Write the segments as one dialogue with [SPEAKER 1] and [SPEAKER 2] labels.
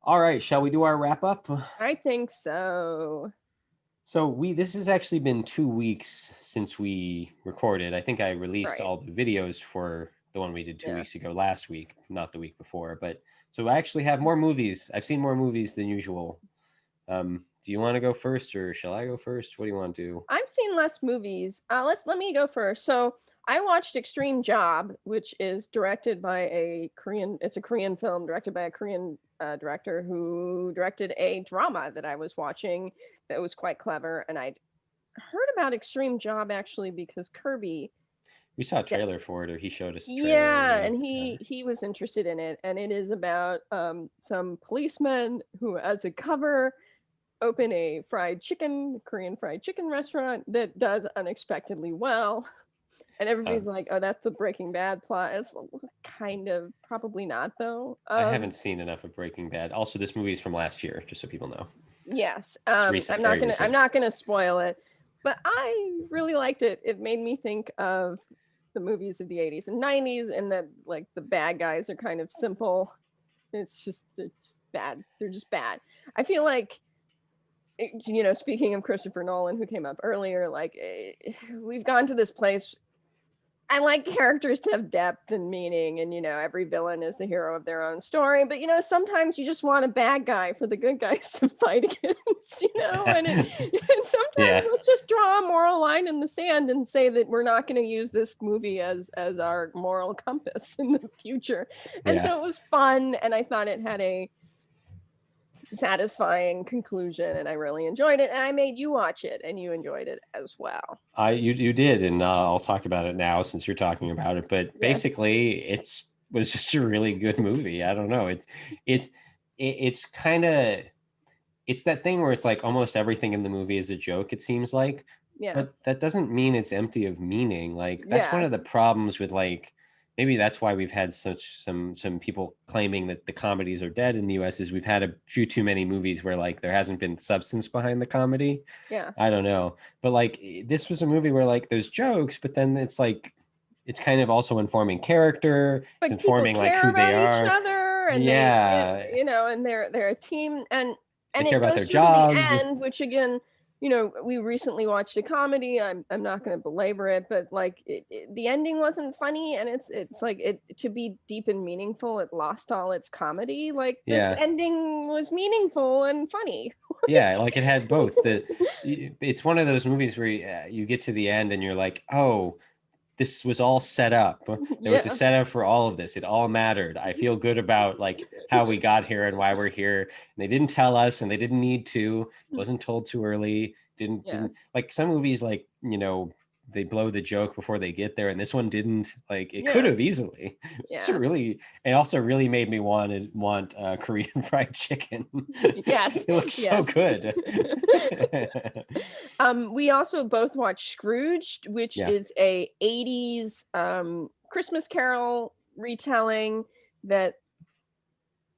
[SPEAKER 1] All right, shall we do our wrap up?
[SPEAKER 2] I think so.
[SPEAKER 1] So this has actually been 2 weeks since we recorded. I think I released
[SPEAKER 2] Right.
[SPEAKER 1] all the videos for the one we did two
[SPEAKER 2] Yeah.
[SPEAKER 1] weeks ago last week, not the week before. But so I actually have more movies. I've seen more movies than usual. Do you want to go first, or shall I go first? What do you want to do?
[SPEAKER 2] I've seen less movies. Let me go first. So I watched Extreme Job, which is directed by a Korean. It's a Korean film directed by a Korean director who directed a drama that I was watching that was quite clever. And I'd heard about Extreme Job actually because Kirby.
[SPEAKER 1] We saw a
[SPEAKER 2] Yeah,
[SPEAKER 1] trailer for it, or he showed us a trailer.
[SPEAKER 2] yeah, and he was interested in it, and it is about some policemen who, as a cover, open a Korean fried chicken restaurant that does unexpectedly well. And
[SPEAKER 1] Uh,
[SPEAKER 2] everybody's like, "Oh, that's the Breaking Bad plot." It's kind of probably not though.
[SPEAKER 1] I haven't seen enough of Breaking Bad. Also, this movie is from last year, just so people know.
[SPEAKER 2] Yes.
[SPEAKER 1] It's recent,
[SPEAKER 2] I'm
[SPEAKER 1] very
[SPEAKER 2] not gonna
[SPEAKER 1] recent.
[SPEAKER 2] spoil it, but I really liked it. It made me think of the movies of the 80s and 90s, and that like the bad guys are kind of simple. They're just bad. They're just bad. I feel like speaking of Christopher Nolan, who came up earlier, like we've gone to this place. I like characters to have depth and meaning, and every villain is the hero of their own story. But sometimes you just want a bad guy for the good guys to fight against, and sometimes
[SPEAKER 1] Yeah,
[SPEAKER 2] let's just draw a moral line in the sand and say that we're not going to use this movie as our moral compass in the future. And
[SPEAKER 1] yeah.
[SPEAKER 2] so it was fun, and I thought it had a satisfying conclusion, and I really enjoyed it, and I made you watch it and you enjoyed it as well.
[SPEAKER 1] You did, and I'll talk about it now since you're talking about it. But
[SPEAKER 2] Yeah.
[SPEAKER 1] basically, was just a really good movie. I don't know. It's kind of it's that thing where it's like almost everything in the movie is a joke. It seems like,
[SPEAKER 2] Yeah.
[SPEAKER 1] but that doesn't mean it's empty of meaning. Like that's one
[SPEAKER 2] Yeah.
[SPEAKER 1] of the problems with like maybe that's why we've had some people claiming that the comedies are dead in the US is we've had a few too many movies where like there hasn't been substance behind the comedy.
[SPEAKER 2] Yeah.
[SPEAKER 1] I don't know. But like this was a movie where like there's jokes, but then it's like it's kind of also informing character. It's
[SPEAKER 2] But people
[SPEAKER 1] informing like
[SPEAKER 2] care
[SPEAKER 1] who they
[SPEAKER 2] about each
[SPEAKER 1] are.
[SPEAKER 2] other, and
[SPEAKER 1] Yeah.
[SPEAKER 2] and they're a team, and
[SPEAKER 1] They care
[SPEAKER 2] it
[SPEAKER 1] about
[SPEAKER 2] goes
[SPEAKER 1] their
[SPEAKER 2] through to the
[SPEAKER 1] jobs.
[SPEAKER 2] end, which again, we recently watched a comedy. I'm not going to belabor it, but like the ending wasn't funny, and it's like it to be deep and meaningful, it lost all its comedy. Like this
[SPEAKER 1] Yeah.
[SPEAKER 2] ending was meaningful and funny.
[SPEAKER 1] Yeah, like it had both. It's one of those movies where you get to the end and you're like, "Oh, this was all set up. There was a
[SPEAKER 2] Yeah.
[SPEAKER 1] setup for all of this. It all mattered. I feel good about like how we got here and why we're here. And they didn't tell us and they didn't need to. Wasn't told too early.
[SPEAKER 2] Yeah.
[SPEAKER 1] Didn't like some movies like, they blow the joke before they get there and this one didn't. Like it could
[SPEAKER 2] Yeah.
[SPEAKER 1] have easily. It's
[SPEAKER 2] Yeah.
[SPEAKER 1] really it also really made me want Korean fried chicken.
[SPEAKER 2] Yes.
[SPEAKER 1] It looks so
[SPEAKER 2] Yes.
[SPEAKER 1] good.
[SPEAKER 2] We also both watched Scrooged, which
[SPEAKER 1] Yeah.
[SPEAKER 2] is a 80s Christmas Carol retelling that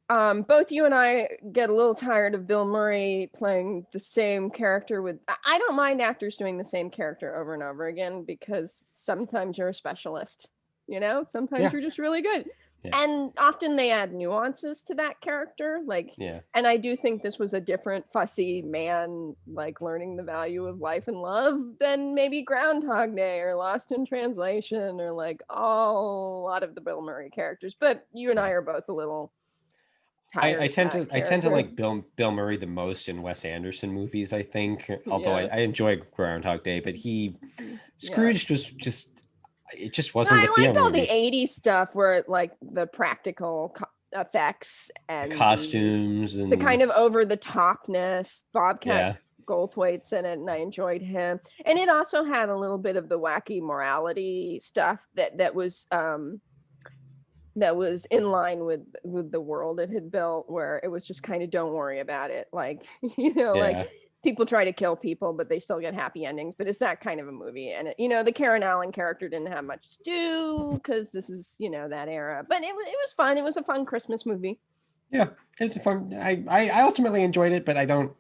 [SPEAKER 2] both you and I get a little tired of Bill Murray playing the same character with. I don't mind actors doing the same character over and over again because sometimes you're a specialist, sometimes
[SPEAKER 1] Yeah.
[SPEAKER 2] you're just really good.
[SPEAKER 1] Yeah.
[SPEAKER 2] And often they add nuances to that character. Like,
[SPEAKER 1] Yeah.
[SPEAKER 2] and I do think this was a different fussy man, like learning the value of life and love than maybe Groundhog Day or Lost in Translation or like a lot of the Bill Murray characters. But you and I
[SPEAKER 1] Yeah.
[SPEAKER 2] are both a little tired
[SPEAKER 1] I
[SPEAKER 2] of
[SPEAKER 1] tend
[SPEAKER 2] that
[SPEAKER 1] to I tend to
[SPEAKER 2] character.
[SPEAKER 1] like Bill Murray the most in Wes Anderson movies, I think. Although
[SPEAKER 2] Yeah.
[SPEAKER 1] I enjoy Groundhog Day, but
[SPEAKER 2] Yeah.
[SPEAKER 1] Scrooged was just it just wasn't a
[SPEAKER 2] I
[SPEAKER 1] Theo
[SPEAKER 2] liked all the
[SPEAKER 1] movie.
[SPEAKER 2] 80s stuff where like the practical effects
[SPEAKER 1] The
[SPEAKER 2] and
[SPEAKER 1] costumes
[SPEAKER 2] the
[SPEAKER 1] and
[SPEAKER 2] kind of over the topness. Bobcat
[SPEAKER 1] yeah.
[SPEAKER 2] Goldthwait's in it, and I enjoyed him. And it also had a little bit of the wacky morality stuff that was in line with the world it had built, where it was just kind of don't worry about it, like like
[SPEAKER 1] Yeah.
[SPEAKER 2] people try to kill people but they still get happy endings, but it's that kind of a movie. And the Karen Allen character didn't have much to do because this is that era, but it was fun. It was a fun Christmas movie.
[SPEAKER 1] Yeah. It's a fun I ultimately enjoyed it, but I don't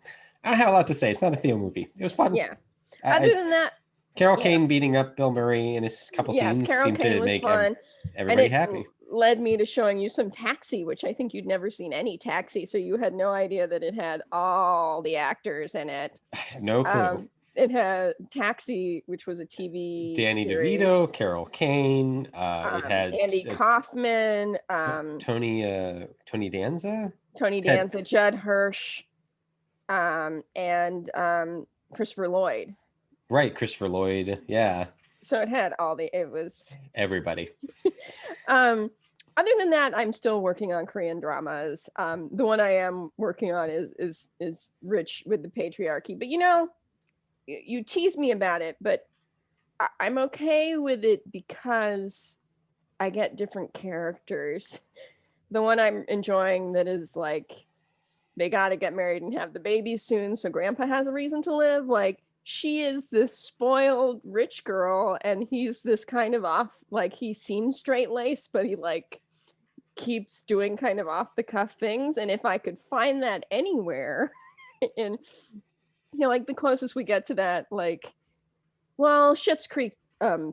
[SPEAKER 1] have a lot to say. It's not a Theo movie. It was fun.
[SPEAKER 2] Yeah. Other
[SPEAKER 1] I
[SPEAKER 2] than that,
[SPEAKER 1] Carol
[SPEAKER 2] yeah.
[SPEAKER 1] Kane beating up Bill Murray in his couple
[SPEAKER 2] Yes,
[SPEAKER 1] scenes
[SPEAKER 2] Carol
[SPEAKER 1] seemed
[SPEAKER 2] Kane
[SPEAKER 1] to
[SPEAKER 2] was
[SPEAKER 1] make
[SPEAKER 2] fun. And
[SPEAKER 1] everybody happy.
[SPEAKER 2] led me to showing you some Taxi, which I think you'd never seen any Taxi, so you had no idea that it had all the actors in it.
[SPEAKER 1] No clue.
[SPEAKER 2] It had Taxi, which was a TV
[SPEAKER 1] Danny
[SPEAKER 2] series.
[SPEAKER 1] DeVito, Carol Kane. It had
[SPEAKER 2] Andy Kaufman,
[SPEAKER 1] Tony Danza,
[SPEAKER 2] Tony Danza, Judd Hirsch, and Christopher Lloyd.
[SPEAKER 1] Right, Christopher Lloyd. Yeah.
[SPEAKER 2] So it was
[SPEAKER 1] everybody.
[SPEAKER 2] Other than that, I'm still working on Korean dramas. The one I am working on is Rich with the Patriarchy. But you tease me about it, but I'm okay with it because I get different characters. The one I'm enjoying that is like, they got to get married and have the baby soon, so grandpa has a reason to live. Like, she is this spoiled rich girl, and he's this kind of off, like, he seems straight-laced, but he like keeps doing kind of off the cuff things. And if I could find that anywhere, and like the closest we get to that, like, well, Schitt's Creek,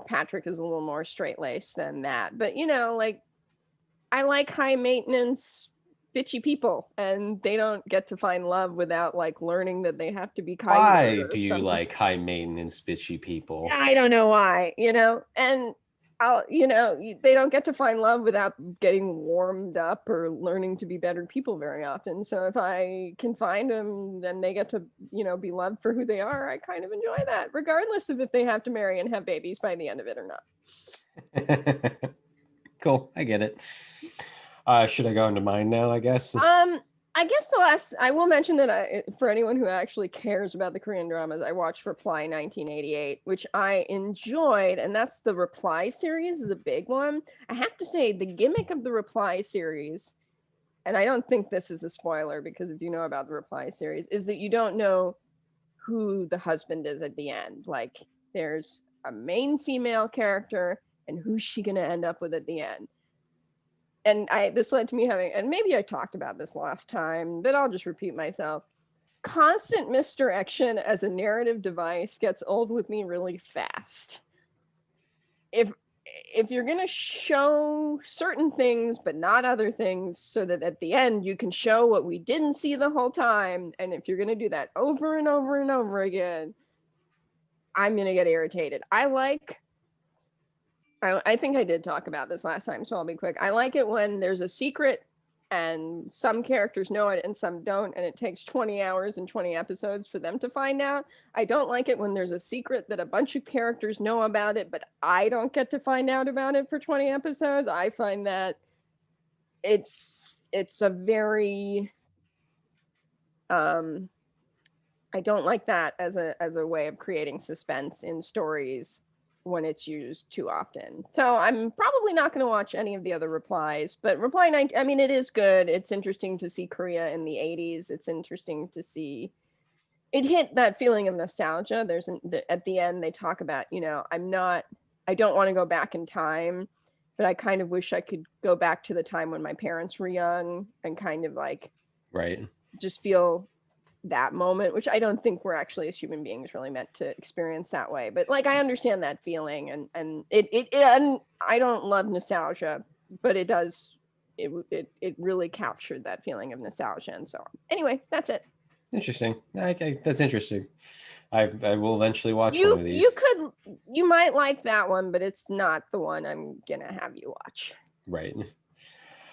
[SPEAKER 2] Patrick is a little more straight-laced than that, but like, I like high maintenance bitchy people, and they don't get to find love without like learning that they have to be kind.
[SPEAKER 1] Why do you like high maintenance bitchy people?
[SPEAKER 2] I don't know why, and they don't get to find love without getting warmed up or learning to be better people very often. So if I can find them, then they get to, be loved for who they are. I kind of enjoy that, regardless of if they have to marry and have babies by the end of it or not.
[SPEAKER 1] Cool. I get it. Should I go into mine now, I guess?
[SPEAKER 2] I guess I will mention that for anyone who actually cares about the Korean dramas, I watched Reply 1988, which I enjoyed, and that's the Reply series, is a big one. I have to say, the gimmick of the Reply series, and I don't think this is a spoiler because if you know about the Reply series, is that you don't know who the husband is at the end. Like, there's a main female character, and who's she going to end up with at the end? And this led to me having, and maybe I talked about this last time, but I'll just repeat myself. Constant misdirection as a narrative device gets old with me really fast. If you're going to show certain things, but not other things, so that at the end you can show what we didn't see the whole time, and if you're going to do that over and over and over again, I'm going to get irritated. I think I did talk about this last time, so I'll be quick. I like it when there's a secret and some characters know it and some don't, and it takes 20 hours and 20 episodes for them to find out. I don't like it when there's a secret that a bunch of characters know about it, but I don't get to find out about it for 20 episodes. I find that it's a very I don't like that as a way of creating suspense in stories when it's used too often. So I'm probably not going to watch any of the other Replies, but Reply 9, I mean, it is good. It's interesting to see Korea in the 80s. It's interesting to see it hit that feeling of nostalgia. At the end, they talk about, I don't want to go back in time, but I kind of wish I could go back to the time when my parents were young and kind of like,
[SPEAKER 1] right,
[SPEAKER 2] just feel that moment, which I don't think we're actually as human beings really meant to experience that way. But like, I understand that feeling, and and I don't love nostalgia, but it really captured that feeling of nostalgia and so on. Anyway, that's it.
[SPEAKER 1] Interesting. Okay, that's interesting. I will eventually watch one of these.
[SPEAKER 2] You might like that one, but it's not the one I'm gonna have you watch.
[SPEAKER 1] Right.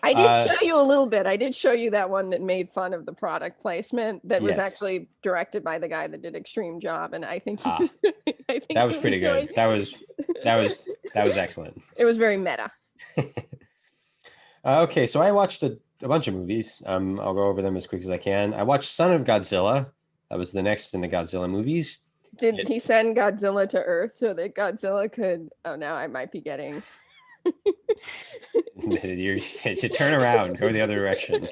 [SPEAKER 2] I did show you a little bit. I did show you that one that made fun of the product placement that was actually directed by the guy that did Extreme Job, and I think
[SPEAKER 1] I think that was pretty good. That was excellent.
[SPEAKER 2] It was very meta.
[SPEAKER 1] Okay, so I watched a bunch of movies. I'll go over them as quick as I can. I watched Son of Godzilla. That was the next in the Godzilla movies.
[SPEAKER 2] Did he send Godzilla to Earth so that Godzilla could? Oh, now I might be getting.
[SPEAKER 1] You to turn around, go the other direction.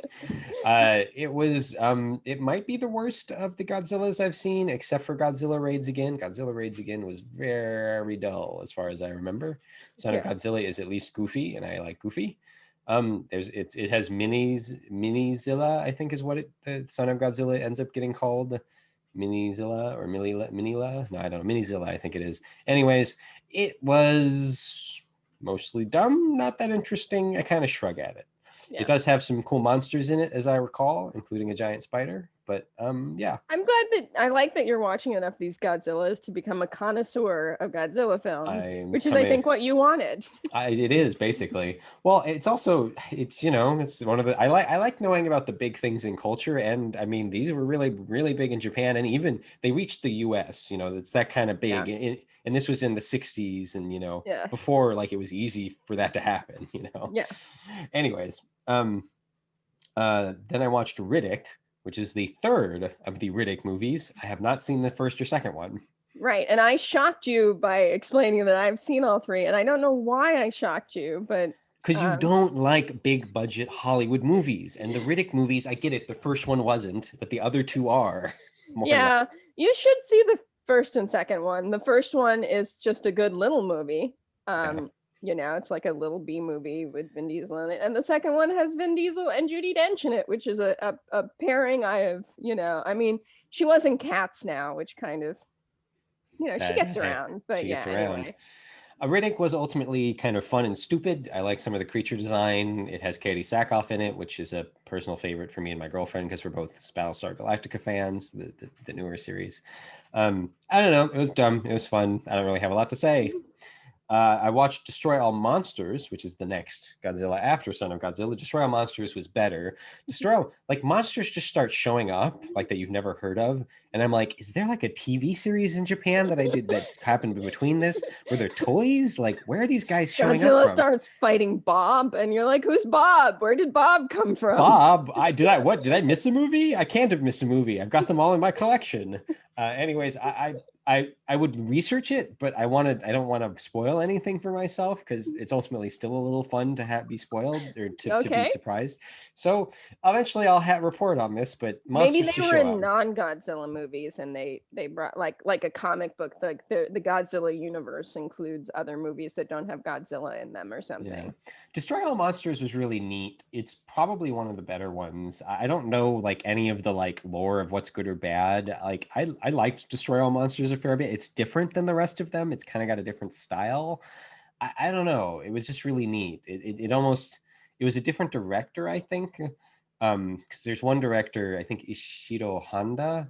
[SPEAKER 1] It might be the worst of the Godzillas I've seen, except for Godzilla Raids Again. Godzilla Raids Again was very dull as far as I remember. Son of Godzilla is at least goofy, and I like goofy. It has Minizilla, I think is what the Son of Godzilla ends up getting called. Minizilla or Minila? No, I don't know. Minizilla, I think it is. Anyways, it was mostly dumb, not that interesting. I kind of shrug at it.
[SPEAKER 2] Yeah.
[SPEAKER 1] It does have some cool monsters in it, as I recall, including a giant spider. But yeah.
[SPEAKER 2] I'm glad that I like that you're watching enough of these Godzillas to become a connoisseur of Godzilla films,
[SPEAKER 1] I'm
[SPEAKER 2] which is, I think, what you wanted.
[SPEAKER 1] It is basically. Well, it's also it's it's one of the I like knowing about the big things in culture, and I mean these were really big in Japan, and even they reached the U.S. It's that kind of big,
[SPEAKER 2] Yeah.
[SPEAKER 1] and this was in the '60s, and
[SPEAKER 2] Yeah.
[SPEAKER 1] before like it was easy for that to happen.
[SPEAKER 2] Yeah.
[SPEAKER 1] Anyways, then I watched Riddick, which is the third of the Riddick movies. I have not seen the first or second one.
[SPEAKER 2] Right. And I shocked you by explaining that I've seen all three. And I don't know why I shocked you, but
[SPEAKER 1] because you don't like big budget Hollywood movies. And the Riddick movies, I get it. The first one wasn't, but the other two are.
[SPEAKER 2] Yeah, you should see the first and second one. The first one is just a good little movie. It's like a little B movie with Vin Diesel in it. And the second one has Vin Diesel and Judi Dench in it, which is a pairing I have, I mean, she was in Cats now, which kind of, she gets around. But yeah, anyway.
[SPEAKER 1] Riddick was ultimately kind of fun and stupid. I like some of the creature design. It has Katie Sackhoff in it, which is a personal favorite for me and my girlfriend because we're both Battlestar Galactica fans, the newer series. I don't know. It was dumb. It was fun. I don't really have a lot to say. I watched Destroy All Monsters, which is the next Godzilla after Son of Godzilla. Destroy All Monsters was better. Monsters just start showing up like that you've never heard of. And I'm like, is there like a TV series in Japan that happened between this? Were there toys? Like, where are these guys showing
[SPEAKER 2] Godzilla
[SPEAKER 1] up from?
[SPEAKER 2] starts fighting Bob, and you're like, who's Bob? Where did Bob come from?
[SPEAKER 1] Bob? Did I miss a movie? I can't have missed a movie. I've got them all in my collection. Anyways, I would research it, but I don't want to spoil anything for myself because it's ultimately still a little fun to be spoiled or to be surprised. So eventually I'll report on this, but
[SPEAKER 2] maybe they were in non-Godzilla movies and they brought like a comic book, like the Godzilla universe includes other movies that don't have Godzilla in them or something.
[SPEAKER 1] Yeah. Destroy All Monsters was really neat. It's probably one of the better ones. I don't know like any of the like lore of what's good or bad. Like I liked Destroy All Monsters a fair bit. It's different than the rest of them. It's kind of got a different style. I don't know. It was just really neat. It was a different director, I think. Because there's one director, I think Ishiro Honda,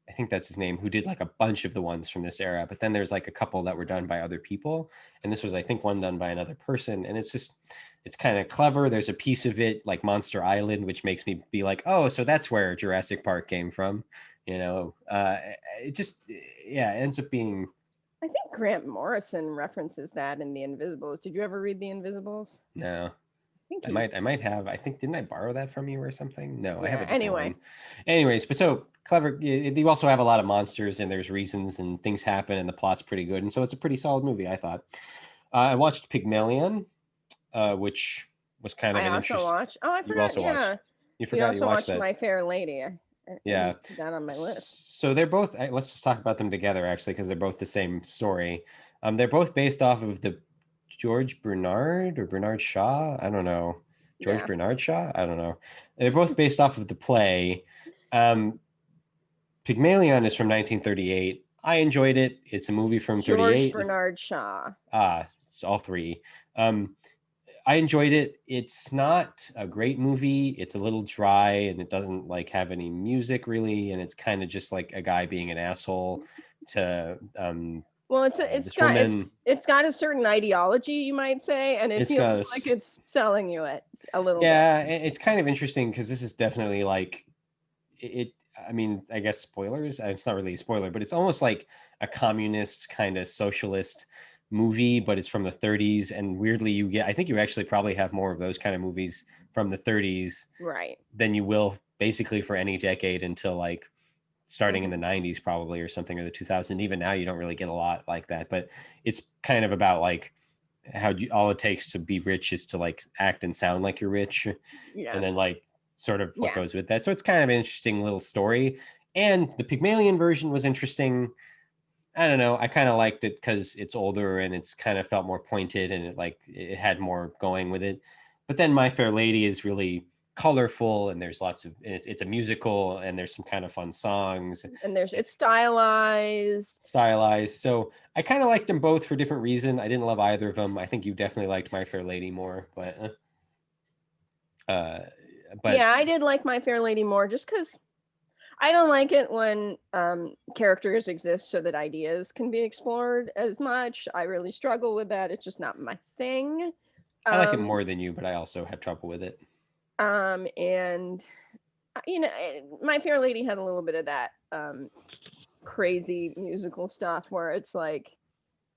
[SPEAKER 1] I think that's his name, who did like a bunch of the ones from this era. But then there's like a couple that were done by other people. And this was, I think, one done by another person. And it's kind of clever. There's a piece of it like Monster Island, which makes me be like, oh, so that's where Jurassic Park came from. It ends up being.
[SPEAKER 2] I think Grant Morrison references that in The Invisibles. Did you ever read The Invisibles?
[SPEAKER 1] No. I might have. I think, didn't I borrow that from you or something? No, I have a different one. Anyways, but so clever. You also have a lot of monsters and there's reasons and things happen and the plot's pretty good. And so it's a pretty solid movie, I thought. I watched Pygmalion, which was kind of an interesting.
[SPEAKER 2] Watched. Oh, I forgot. You also watched. You forgot you watched that. My Fair Lady.
[SPEAKER 1] Yeah.
[SPEAKER 2] That on my list.
[SPEAKER 1] So they're both. Let's just talk about them together, actually, because they're both the same story. They're both based off of the George Bernard or Bernard Shaw. I don't know. Bernard Shaw. I don't know. They're both based off of the play. Pygmalion is from 1938. I enjoyed it. It's a movie from 38.
[SPEAKER 2] George Bernard Shaw.
[SPEAKER 1] It's all three. I enjoyed it. It's not a great movie. It's a little dry and it doesn't like have any music really. And it's kind of just like a guy being an asshole to
[SPEAKER 2] well, it's got a certain ideology, you might say, and it feels like it's selling you it a little bit.
[SPEAKER 1] Yeah, it's kind of interesting because this is definitely like it. I mean, I guess spoilers. It's not really a spoiler, but it's almost like a communist kind of socialist movie, but it's from the 30s. And weirdly, I think you actually probably have more of those kind of movies from the 30s,
[SPEAKER 2] right,
[SPEAKER 1] than you will basically for any decade until like starting in the 90s probably or something, or the 2000s. Even now you don't really get a lot like that, but it's kind of about like how all it takes to be rich is to like act and sound like you're rich. And then like sort of what goes with that. So it's kind of an interesting little story. And the Pygmalion version was interesting. I don't know. I kind of liked it because it's older and it's kind of felt more pointed and it had more going with it. But then My Fair Lady is really colorful, and there's lots of, it's a musical, and there's some kind of fun songs,
[SPEAKER 2] and it's stylized.
[SPEAKER 1] So I kind of liked them both for different reasons. I didn't love either of them. I think you definitely liked My Fair Lady more, but
[SPEAKER 2] yeah, I did like My Fair Lady more, just because I don't like it when characters exist so that ideas can be explored as much. I really struggle with that. It's just not my thing.
[SPEAKER 1] I like it more than you, but I also have trouble with it.
[SPEAKER 2] And My Fair Lady had a little bit of that crazy musical stuff where it's like,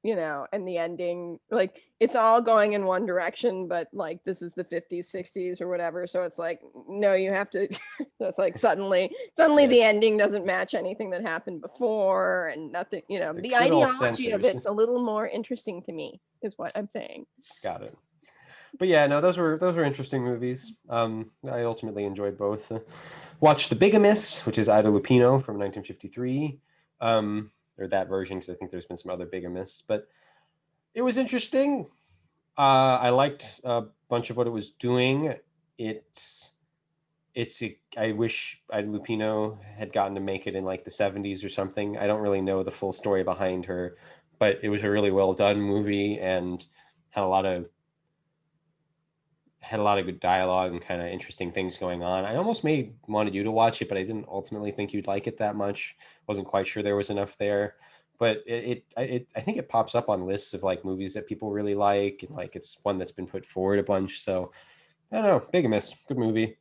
[SPEAKER 2] and the ending, like, it's all going in one direction, but like this is the 50s, 60s or whatever, so it's like, no, you have to it's like suddenly the ending doesn't match anything that happened before, and nothing, the ideology of it's a little more interesting to me, is what I'm saying.
[SPEAKER 1] Got it. But yeah, no, those were interesting movies. I ultimately enjoyed both. Watched The Bigamist, which is Ida Lupino from 1953. Or that version, because I think there's been some other Bigamists, but it was interesting. I liked a bunch of what it was doing. I wish Ida Lupino had gotten to make it in like the 70s or something. I don't really know the full story behind her, but it was a really well done movie and had a lot of good dialogue and kind of interesting things going on. I almost wanted you to watch it, but I didn't ultimately think you'd like it that much. Wasn't quite sure there was enough there, but I think it pops up on lists of like movies that people really like, and like it's one that's been put forward a bunch. So I don't know, Bigamist, good movie.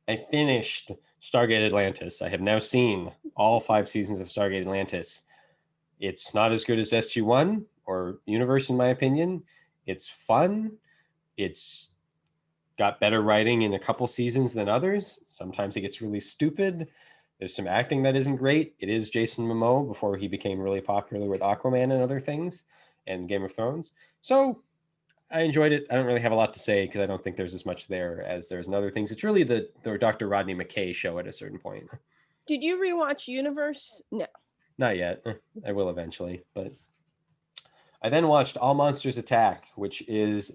[SPEAKER 1] I finished Stargate Atlantis. I have now seen all 5 seasons of Stargate Atlantis. It's not as good as SG-1 or Universe, in my opinion. It's fun. It's got better writing in a couple seasons than others. Sometimes it gets really stupid. There's some acting that isn't great. It is Jason Momoa before he became really popular with Aquaman and other things and Game of Thrones. So I enjoyed it. I don't really have a lot to say because I don't think there's as much there as there's in other things. It's really the Dr. Rodney McKay show at a certain point.
[SPEAKER 2] Did you rewatch Universe? No.
[SPEAKER 1] Not yet. I will eventually. But I then watched All Monsters Attack, which is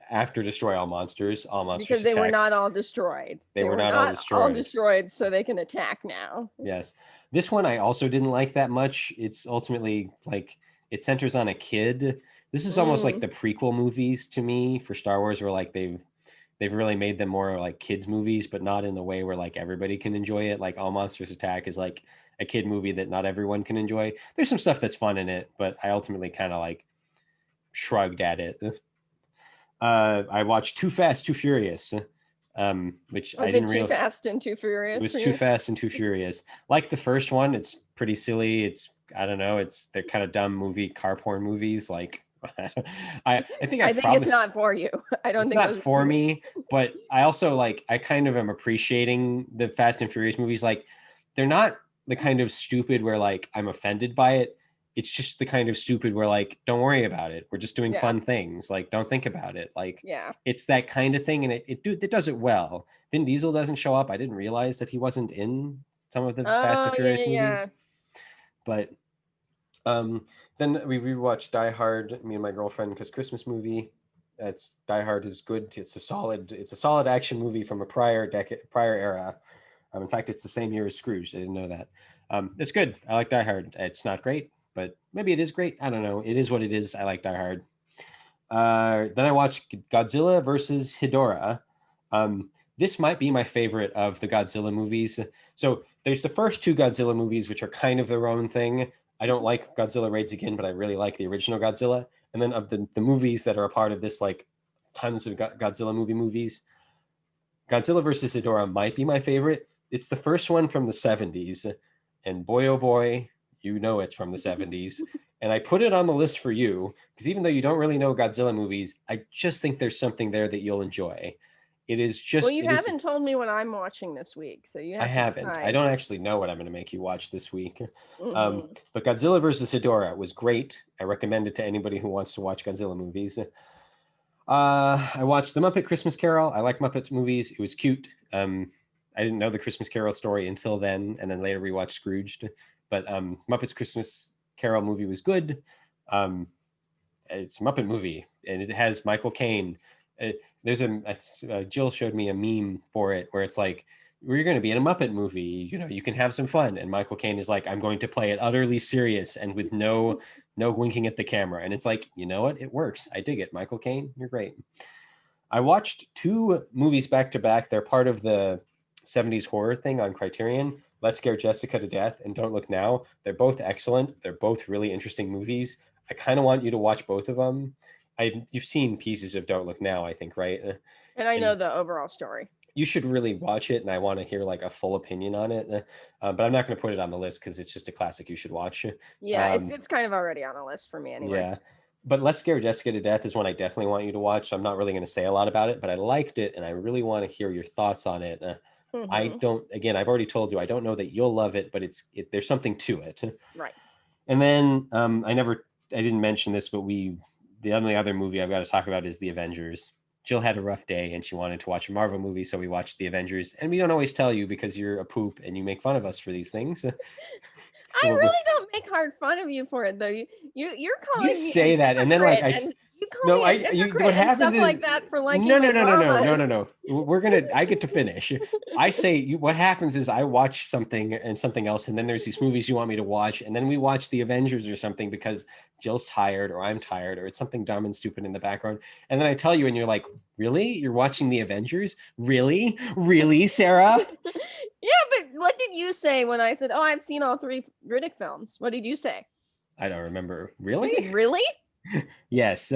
[SPEAKER 1] after Destroy All Monsters. All Monsters
[SPEAKER 2] because they
[SPEAKER 1] Attack.
[SPEAKER 2] were not all destroyed.
[SPEAKER 1] They were not all
[SPEAKER 2] destroyed, so they can attack now.
[SPEAKER 1] Yes. This one I also didn't like that much. It's ultimately like it centers on a kid. This is almost like the prequel movies to me for Star Wars, where like they've really made them more like kids movies, but not in the way where like everybody can enjoy it. Like All Monsters Attack is like a kid movie that not everyone can enjoy. There's some stuff that's fun in it, but I ultimately kind of like shrugged at it. I watched Too Fast, Too Furious, which I didn't realize.
[SPEAKER 2] Too Fast and Too Furious?
[SPEAKER 1] It was Too Fast and Too Furious. Like the first one, it's pretty silly. It's, I don't know, they're kind of dumb car porn movies. Like, I think
[SPEAKER 2] it's not for you. I don't think
[SPEAKER 1] it's not for me, but I also like, I kind of am appreciating the Fast and Furious movies. Like, they're not the kind of stupid where like I'm offended by it. It's just the kind of stupid where like, don't worry about it. We're just doing fun things. Like, don't think about it. Like, it's that kind of thing. And it does it well. Vin Diesel doesn't show up. I didn't realize that he wasn't in some of the Fast and Furious movies. But then we rewatched Die Hard, me and my girlfriend, because Christmas movie. That's Die Hard is good. It's a solid action movie from a prior era. In fact, it's the same year as Scrooge. I didn't know that. It's good. I like Die Hard. It's not great, but maybe it is great. I don't know. It is what it is. I like Die Hard. Then I watched Godzilla versus Hedorah. This might be my favorite of the Godzilla movies. So there's the first 2 Godzilla movies, which are kind of their own thing. I don't like Godzilla Raids Again, but I really like the original Godzilla. And then of the movies that are a part of this, like tons of Godzilla movies, Godzilla versus Hedorah might be my favorite. It's the first one from the 70s. And boy, oh boy, you know it's from the 70s. And I put it on the list for you, because even though you don't really know Godzilla movies, I just think there's something there that you'll enjoy. It is just...
[SPEAKER 2] Well, you haven't told me what I'm watching this week, so you have
[SPEAKER 1] I haven't. I don't actually know what I'm going to make you watch this week. But Godzilla versus Hedorah was great. I recommend it to anybody who wants to watch Godzilla movies. I watched The Muppet Christmas Carol. I like Muppet movies. It was cute. I didn't know the Christmas Carol story until then, and then later rewatched Scrooged. But Muppet's Christmas Carol movie was good. It's a Muppet movie, and it has Michael Caine. there's Jill showed me a meme for it where it's like, we're going to be in a Muppet movie, you know, you can have some fun. And Michael Caine is like, I'm going to play it utterly serious and with no winking at the camera. And it's like, you know what? It works. I dig it. Michael Caine, you're great. I watched 2 movies back to back. They're part of the 70s horror thing on Criterion. Let's Scare Jessica to Death and Don't Look Now. They're both excellent. They're both really interesting movies. I kind of want you to watch both of them. You've seen pieces of Don't Look Now, I think, right?
[SPEAKER 2] And I know the overall story.
[SPEAKER 1] You should really watch it, and I want to hear like a full opinion on it. But I'm not going to put it on the list because it's just a classic you should watch.
[SPEAKER 2] Yeah, it's kind of already on a list for me anyway.
[SPEAKER 1] Yeah, but Let's Scare Jessica to Death is one I definitely want you to watch. So I'm not really going to say a lot about it, but I liked it, and I really want to hear your thoughts on it. I don't. Again, I've already told you I don't know that you'll love it, but there's something to it.
[SPEAKER 2] Right.
[SPEAKER 1] And then I didn't mention this, but the only other movie I've got to talk about is The Avengers. Jill had a rough day and she wanted to watch a Marvel movie, so we watched The Avengers. And we don't always tell you because you're a poop and you make fun of us for these things.
[SPEAKER 2] I really don't make hard fun of you for it, though. You're calling
[SPEAKER 1] you say that, and then like what happens is
[SPEAKER 2] like that for liking
[SPEAKER 1] no. I get to finish. I say what happens is I watch something and something else, and then there's these movies you want me to watch, and then we watch The Avengers or something because Jill's tired or I'm tired or it's something dumb and stupid in the background, and then I tell you, and you're like, really? You're watching The Avengers? Really, Sarah?
[SPEAKER 2] Yeah, but what did you say when I said, "Oh, I've seen all 3 Riddick films"? What did you say?
[SPEAKER 1] I don't remember. Really?
[SPEAKER 2] Really?
[SPEAKER 1] Yes,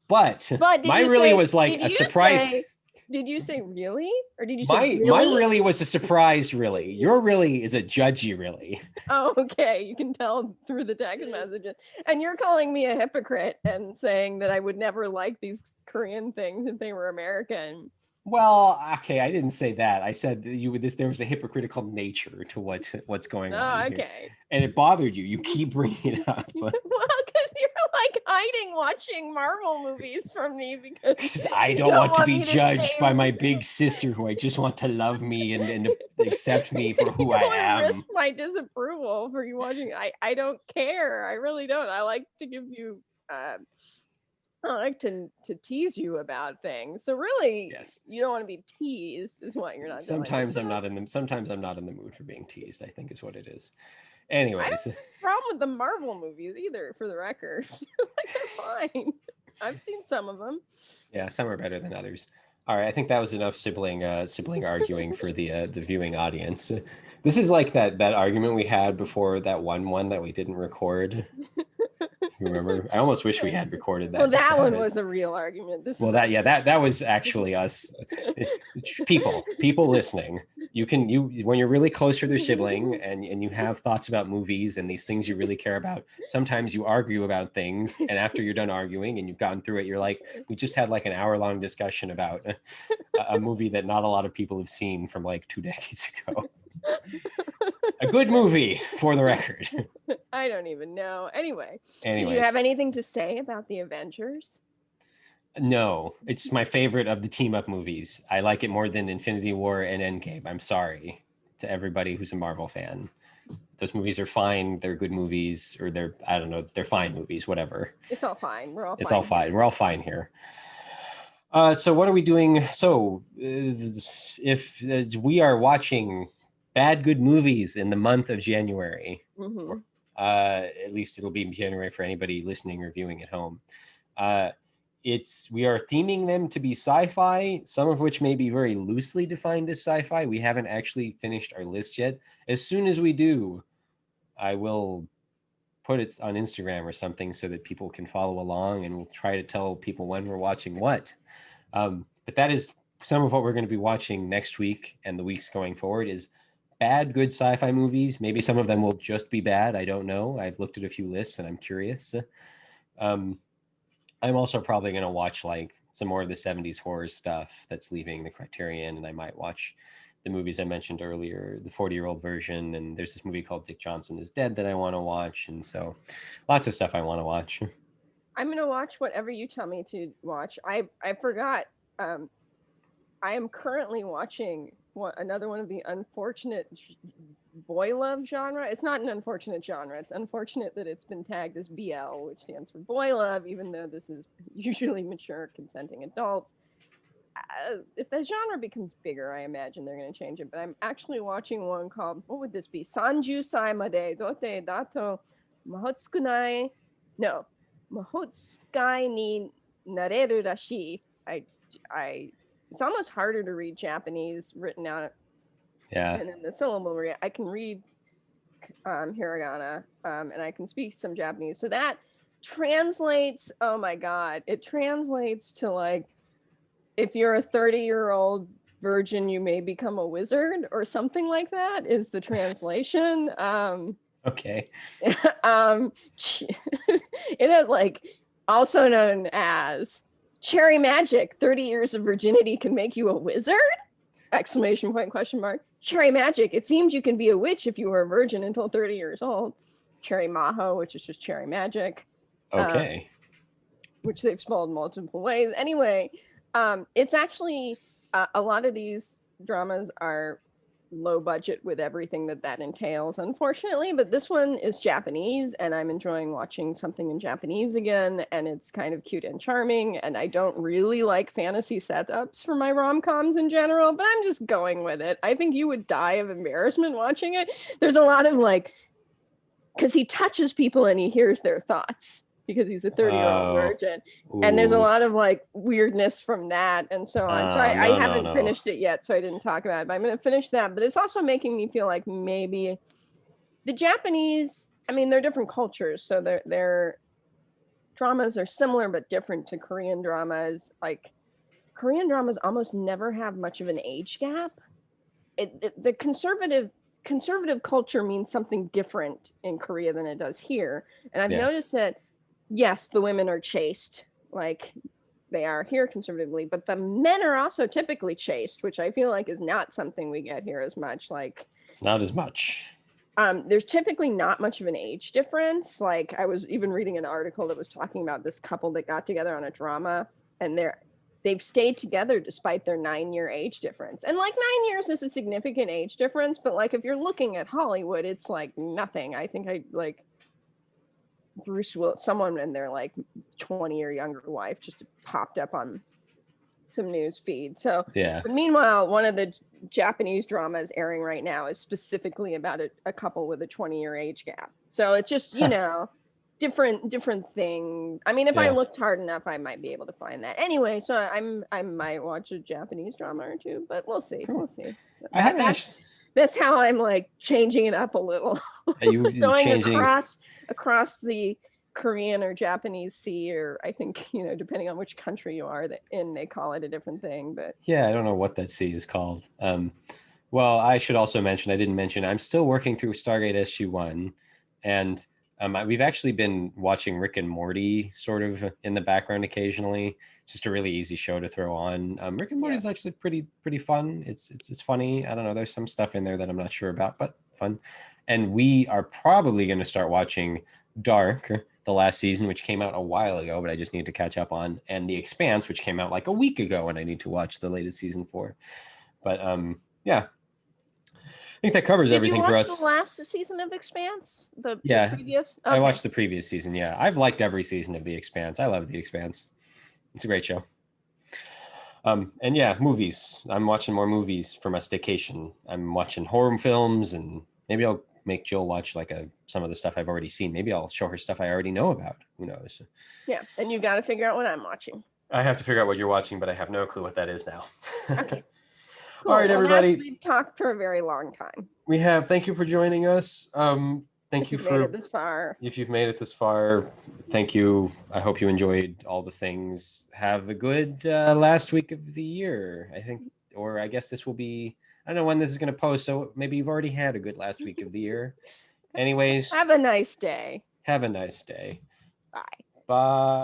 [SPEAKER 1] but my
[SPEAKER 2] really
[SPEAKER 1] was like a surprise.
[SPEAKER 2] Did you say really, or did you
[SPEAKER 1] say
[SPEAKER 2] really?
[SPEAKER 1] My really was a surprise. Really, your really is a judgy really.
[SPEAKER 2] Oh, okay. You can tell through the text messages, and you're calling me a hypocrite and saying that I would never like these Korean things if they were American.
[SPEAKER 1] Well, okay, I didn't say that. I said there was a hypocritical nature to what's going on here.
[SPEAKER 2] Okay.
[SPEAKER 1] And it bothered you. You keep bringing it up.
[SPEAKER 2] Well, because you're like hiding watching Marvel movies from me because
[SPEAKER 1] I don't want to be judged by my big sister who I just want to love me and accept me for who I am.
[SPEAKER 2] Risk my disapproval for you watching. I don't care. I really don't. I like to give you I like to tease you about things. So really,
[SPEAKER 1] yes,
[SPEAKER 2] you don't want to be teased, is what you're not doing.
[SPEAKER 1] Sometimes I'm not in the mood for being teased, I think is what it is. Anyways,
[SPEAKER 2] I don't have a problem with the Marvel movies either, for the record. Like, they're fine. I've seen some of them.
[SPEAKER 1] Yeah, some are better than others. All right, I think that was enough sibling arguing for the viewing audience. This is like that argument we had before that one that we didn't record. Remember? I almost wish we had recorded that.
[SPEAKER 2] Well, that one was a real argument.
[SPEAKER 1] That was actually us. People listening. When you're really close to their sibling and you have thoughts about movies and these things you really care about, sometimes you argue about things, and after you're done arguing and you've gotten through it, you're like, we just had like an hour-long discussion about a movie that not a lot of people have seen from like 2 decades ago. A good movie, for the record.
[SPEAKER 2] I don't even know. Anyways, did you have anything to say about The Avengers?
[SPEAKER 1] No, it's my favorite of the team-up movies. I like it more than Infinity War and Endgame. I'm sorry to everybody who's a Marvel fan. Those movies are fine. They're good movies, or they're fine movies, whatever.
[SPEAKER 2] It's all fine. We're
[SPEAKER 1] all fine here. So what are we doing? So if we are watching bad good movies in the month of January, at least it'll be in January for anybody listening or viewing at home. We are theming them to be sci-fi, some of which may be very loosely defined as sci-fi. We haven't actually finished our list yet. As soon as we do, I will put it on Instagram or something so that people can follow along, and we'll try to tell people when we're watching what. But that is some of what we're going to be watching next week and the weeks going forward is bad, good sci-fi movies. Maybe some of them will just be bad. I don't know. I've looked at a few lists and I'm curious. I'm also probably going to watch like some more of the 70s horror stuff that's leaving the Criterion, and I might watch the movies I mentioned earlier, the 40-year-old version, and there's this movie called Dick Johnson is Dead that I want to watch, and so lots of stuff I want to watch.
[SPEAKER 2] I'm going to watch whatever you tell me to watch. I forgot. I am currently watching another one of the unfortunate boy love genre. It's not an unfortunate genre. It's unfortunate that it's been tagged as BL, which stands for boy love, even though this is usually mature, consenting adults. if the genre becomes bigger, I imagine they're going to change it. But I'm actually watching one called, what would this be? Sanju Saimade Dote Dato Mahotsukunai. No, Mahotsukai ni Nareru Rashi. I, it's almost harder to read Japanese written out
[SPEAKER 1] Yeah.
[SPEAKER 2] and in the syllable read. I can read hiragana, and I can speak some Japanese. So that translates, oh my God, it translates to like, if you're a 30-year-old virgin, you may become a wizard or something like that is the translation.
[SPEAKER 1] Okay.
[SPEAKER 2] It is like also known as cherry magic. 30 years of virginity can make you a wizard? Exclamation point, question mark. Cherry magic. It seems you can be a witch if you were a virgin until 30 years old. Cherry maho, which is just cherry magic.
[SPEAKER 1] Okay.
[SPEAKER 2] Which they've spelled multiple ways. Anyway, it's actually a lot of these dramas are low budget with everything that entails, unfortunately, but this one is Japanese and I'm enjoying watching something in Japanese again, and it's kind of cute and charming, and I don't really like fantasy setups for my rom-coms in general, but I'm just going with it. I think you would die of embarrassment watching it. There's a lot of like, because he touches people and he hears their thoughts because he's a 30-year-old virgin. And there's a lot of like weirdness from that and so on. So I haven't finished it yet, so I didn't talk about it, but I'm going to finish that. But it's also making me feel like maybe the Japanese, I mean, they're different cultures. So their dramas are similar but different to Korean dramas. Like Korean dramas almost never have much of an age gap. The conservative culture means something different in Korea than it does here. And I've noticed that yes, the women are chaste, like they are here conservatively, but the men are also typically chaste, which I feel like is not something we get here as much. Like,
[SPEAKER 1] not as much.
[SPEAKER 2] There's typically not much of an age difference. Like, I was even reading an article that was talking about this couple that got together on a drama, and they've stayed together despite their 9-year age difference. And like 9 years is a significant age difference, but like if you're looking at Hollywood, it's like nothing. I think I like Bruce Willis, someone in their like 20 or younger wife just popped up on some news feed. So
[SPEAKER 1] yeah.
[SPEAKER 2] But meanwhile, one of the Japanese dramas airing right now is specifically about a couple with a 20-year age gap. So it's just, you know, different thing. I mean, if I looked hard enough, I might be able to find that. Anyway, so I might watch a Japanese drama or two, but we'll see. Cool. We'll see. That's how I'm like changing it up a little.
[SPEAKER 1] Are you
[SPEAKER 2] going
[SPEAKER 1] changing
[SPEAKER 2] across the Korean or Japanese sea, or I think, you know, depending on which country you are in, they call it a different thing. But
[SPEAKER 1] yeah, I don't know what that sea is called. Well, I should also mention, I didn't mention, I'm still working through Stargate SG-1, and we've actually been watching Rick and Morty sort of in the background occasionally. It's just a really easy show to throw on. Rick and Morty is actually pretty fun. It's funny. I don't know. There's some stuff in there that I'm not sure about, but fun. And we are probably going to start watching Dark, the last season, which came out a while ago, but I just need to catch up on, and The Expanse, which came out like a week ago, and I need to watch the latest season 4. But yeah. I think that covers everything for us.
[SPEAKER 2] Did you watch the last season of Expanse? The previous?
[SPEAKER 1] Okay. I watched the previous season, yeah. I've liked every season of The Expanse. I love The Expanse. It's a great show. And yeah, movies. I'm watching more movies for my staycation. I'm watching horror films, and maybe I'll make Jill watch like some of the stuff I've already seen. Maybe I'll show her stuff I already know about. Who knows?
[SPEAKER 2] Yeah, and you got to figure out what I'm watching.
[SPEAKER 1] I have to figure out what you're watching, but I have no clue what that is now.
[SPEAKER 2] Okay.
[SPEAKER 1] Cool. All right, everybody.
[SPEAKER 2] We've talked for a very long time.
[SPEAKER 1] We have. Thank you for joining us. Thank you for
[SPEAKER 2] made it this far.
[SPEAKER 1] If you've made it this far, thank you. I hope you enjoyed all the things. Have a good last week of the year, I think, or I guess this will be. I don't know when this is going to post, so maybe you've already had a good last week of the year. Anyways,
[SPEAKER 2] have a nice day.
[SPEAKER 1] Have a nice day.
[SPEAKER 2] Bye.
[SPEAKER 1] Bye.